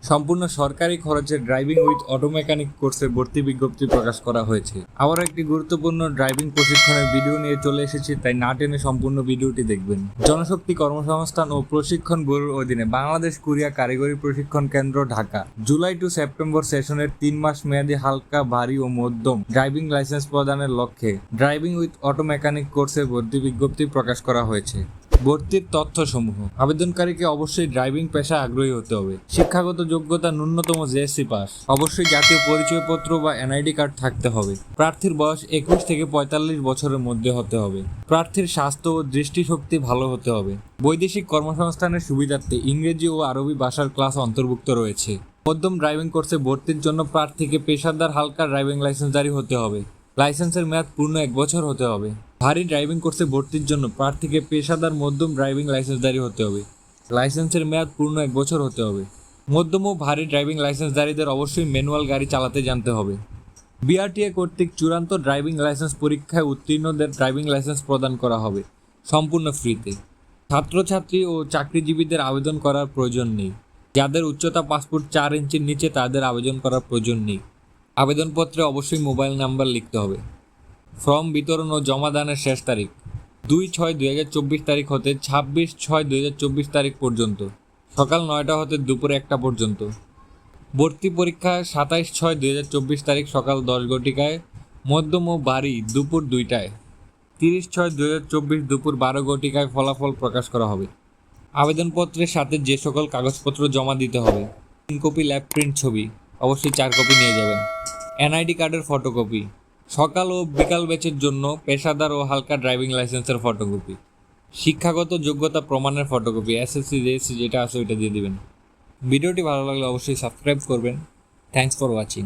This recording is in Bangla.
সম্পূর্ণ সরকারি খরচে ড্রাইভিং উইথ অটো মেকানিক কোর্সে ভর্তি বিজ্ঞপ্তি প্রকাশ করা হয়েছে। আবারও একটি গুরুত্বপূর্ণ ড্রাইভিং প্রশিক্ষণের ভিডিও নিয়ে চলে এসেছি, তাই না টেনে সম্পূর্ণ ভিডিওটি দেখবেন। জনশক্তি কর্মসংস্থান ও প্রশিক্ষণ ব্যুরোর অধীনে বাংলাদেশ কুরিয়া কারিগরি প্রশিক্ষণ কেন্দ্র, ঢাকা, জুলাই টু সেপ্টেম্বর সেশনের 3 মাস মেয়াদী হালকা, ভারী ও মধ্যম ড্রাইভিং লাইসেন্স প্রদানের লক্ষ্যে ড্রাইভিং উইথ অটো মেকানিক কোর্সে ভর্তি বিজ্ঞপ্তি প্রকাশ করা হয়েছে। ভর্তির তথ্যসমূহ: আবেদনকারীকে অবশ্যই ড্রাইভিং পেশায় আগ্রহী হতে হবে। শিক্ষাগত যোগ্যতা ন্যূনতম জেএসসি পাস। অবশ্যই জাতীয় পরিচয়পত্র বা এনআইডি কার্ড থাকতে হবে। প্রার্থীর বয়স 21 থেকে 45 বছরের মধ্যে হতে হবে। প্রার্থীর স্বাস্থ্য ও দৃষ্টিশক্তি ভালো হতে হবে। বৈদেশিক কর্মসংস্থানের সুবিধার্থে ইংরেজি ও আরবি ভাষার ক্লাস অন্তর্ভুক্ত রয়েছে। মধ্যম ড্রাইভিং কোর্সে ভর্তির জন্য প্রার্থীকে পেশাদার হালকা ড্রাইভিং লাইসেন্স জারি হতে হবে। লাইসেন্সের মেয়াদ পূর্ণ 1 বছর হতে হবে। ভারী ড্রাইভিং কোর্সে ভর্তির জন্য প্রার্থীকে পেশাদার মধ্যম ড্রাইভিং লাইসেন্স জারি হতে হবে। লাইসেন্সের মেয়াদ পূর্ণ 1 বছর হতে হবে। মধ্যম ও ভারী ড্রাইভিং লাইসেন্সধারীদের অবশ্যই ম্যানুয়াল গাড়ি চালাতে জানতে হবে। বিআরটিএ কর্তৃক চূড়ান্ত ড্রাইভিং লাইসেন্স পরীক্ষায় উত্তীর্ণদের ড্রাইভিং লাইসেন্স প্রদান করা হবে সম্পূর্ণ ফ্রিতে। ছাত্রছাত্রী ও চাকরিজীবীদের আবেদন করার প্রয়োজন নেই। যাদের উচ্চতা পাসপোর্ট 4 ইঞ্চির নিচে তাদের আবেদন করার প্রয়োজন নেই। আবেদনপত্রে অবশ্যই মোবাইল নাম্বার লিখতে হবে। ফর্ম বিতরণ ও জমা দানের শেষ তারিখ 2/6/2024 তারিখ হতে 26/6/2024 তারিখ পর্যন্ত, সকাল 9টা হতে দুপুর 1টা পর্যন্ত। ভর্তি পরীক্ষা 27/6/2024 তারিখ সকাল 10 ঘটিকায়, মধ্যম ও ভারী দুপুর 2টায়। 30/6/2024 দুপুর 12 ঘটিকায় ফলাফল প্রকাশ করা হবে। আবেদনপত্রের সাথে যে সকল কাগজপত্র জমা দিতে হবে: 3 কপি ল্যাব প্রিন্ট ছবি, অবশ্যই 4 কপি নিয়ে যাবেন। এনআইডি কার্ডের ফটোকপি। সকাল ও বিকাল ব্যাচের জন্য পেশাদার ও হালকা ড্রাইভিং লাইসেন্সের ফটোকপি। শিক্ষাগত যোগ্যতা প্রমাণের ফটোকপি, এসএসসি জেএসসি যেটা আছে ওইটা দিয়ে দিবেন। ভিডিওটি ভালো লাগলে অবশ্যই সাবস্ক্রাইব করবেন। Thanks for watching.